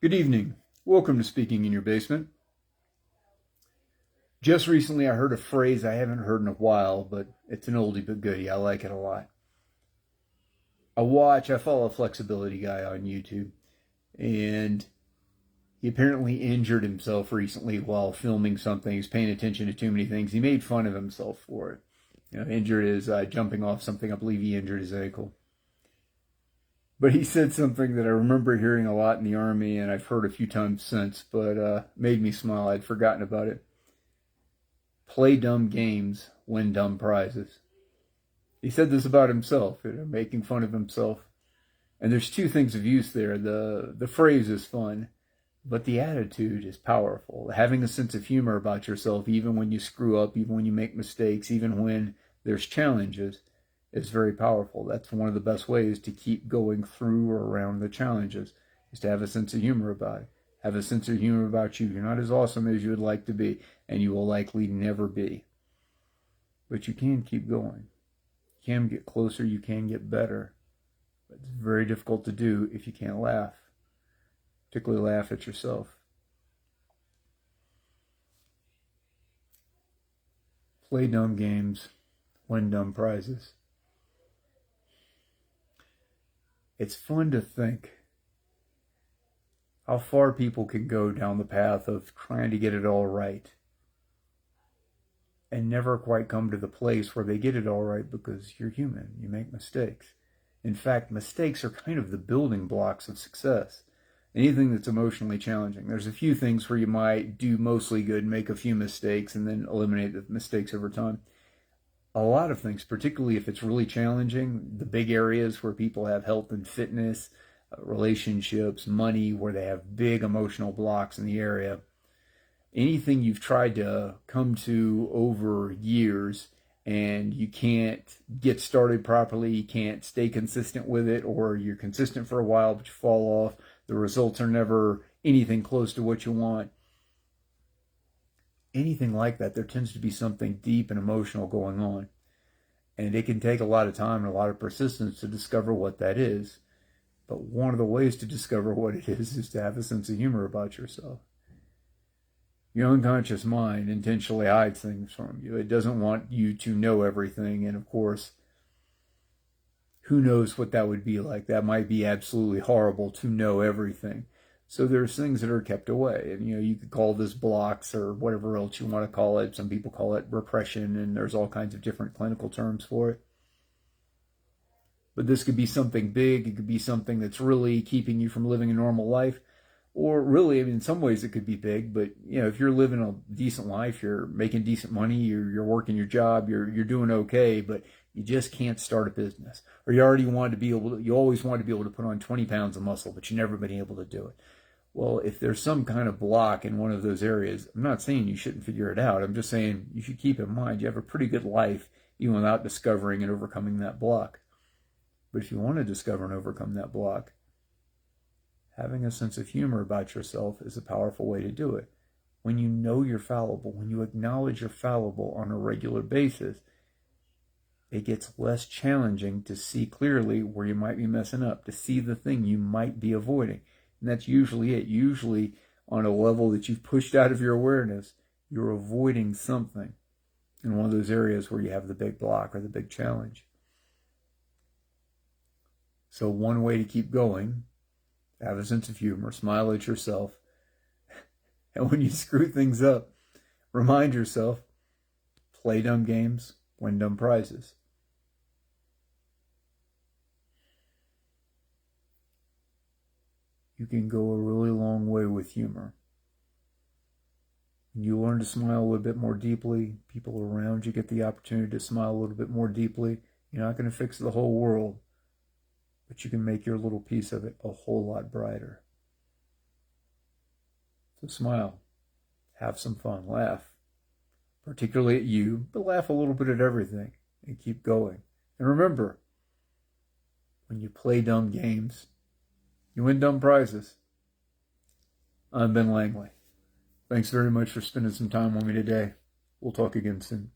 Good evening. Welcome to Speaking in Your Basement. Just recently I heard a phrase I haven't heard in a while, but it's an oldie but goodie. I like it a lot. I follow a flexibility guy on YouTube, and he apparently injured himself recently while filming something. He was paying attention to too many things. He made fun of himself for it. Injured his jumping off something. I believe he injured his ankle. But he said something that I remember hearing a lot in the Army, and I've heard a few times since, but made me smile. I'd forgotten about it. Play dumb games, win dumb prizes. He said this about himself, making fun of himself. And there's two things of use there. The phrase is fun, but the attitude is powerful. Having a sense of humor about yourself, even when you screw up, even when you make mistakes, even when there's challenges, is very powerful. That's one of the best ways to keep going through or around the challenges, is to have a sense of humor about it. Have a sense of humor about you. You're not as awesome as you would like to be, and you will likely never be. But you can keep going. You can get closer, you can get better. But it's very difficult to do if you can't laugh, particularly laugh at yourself. Play dumb games, win dumb prizes. It's fun to think how far people can go down the path of trying to get it all right and never quite come to the place where they get it all right, because you're human. You make mistakes. In fact, mistakes are kind of the building blocks of success. Anything that's emotionally challenging. There's a few things where you might do mostly good, make a few mistakes, and then eliminate the mistakes over time. A lot of things, particularly if it's really challenging, the big areas where people have health and fitness, relationships, money, where they have big emotional blocks in the area, anything you've tried to come to over years and you can't get started properly, you can't stay consistent with it, or you're consistent for a while but you fall off, the results are never anything close to what you want. Anything like that, there tends to be something deep and emotional going on. And it can take a lot of time and a lot of persistence to discover what that is. But one of the ways to discover what it is to have a sense of humor about yourself. Your unconscious mind intentionally hides things from you. It doesn't want you to know everything. And of course, who knows what that would be like? That might be absolutely horrible to know everything. So there's things that are kept away. And you could call this blocks or whatever else you want to call it. Some people call it repression, and there's all kinds of different clinical terms for it. But this could be something big. It could be something that's really keeping you from living a normal life. Or really, in some ways it could be big, but if you're living a decent life, you're making decent money, you're working your job, you're doing okay, but you just can't start a business. Or you always wanted to be able to put on 20 pounds of muscle, but you've never been able to do it. Well, if there's some kind of block in one of those areas, I'm not saying you shouldn't figure it out. I'm just saying you should keep in mind you have a pretty good life even without discovering and overcoming that block. But if you want to discover and overcome that block, having a sense of humor about yourself is a powerful way to do it. When you know you're fallible, when you acknowledge you're fallible on a regular basis, it gets less challenging to see clearly where you might be messing up, to see the thing you might be avoiding. And that's usually it. Usually on a level that you've pushed out of your awareness, you're avoiding something in one of those areas where you have the big block or the big challenge. So one way to keep going, have a sense of humor, smile at yourself, and when you screw things up, remind yourself, play dumb games, win dumb prizes. You can go a really long way with humor. When you learn to smile a little bit more deeply, people around you get the opportunity to smile a little bit more deeply. You're not going to fix the whole world, but you can make your little piece of it a whole lot brighter. So smile, have some fun, laugh, particularly at you, but laugh a little bit at everything and keep going. And remember, when you play dumb games, you win dumb prizes. I'm Ben Langley. Thanks very much for spending some time with me today. We'll talk again soon.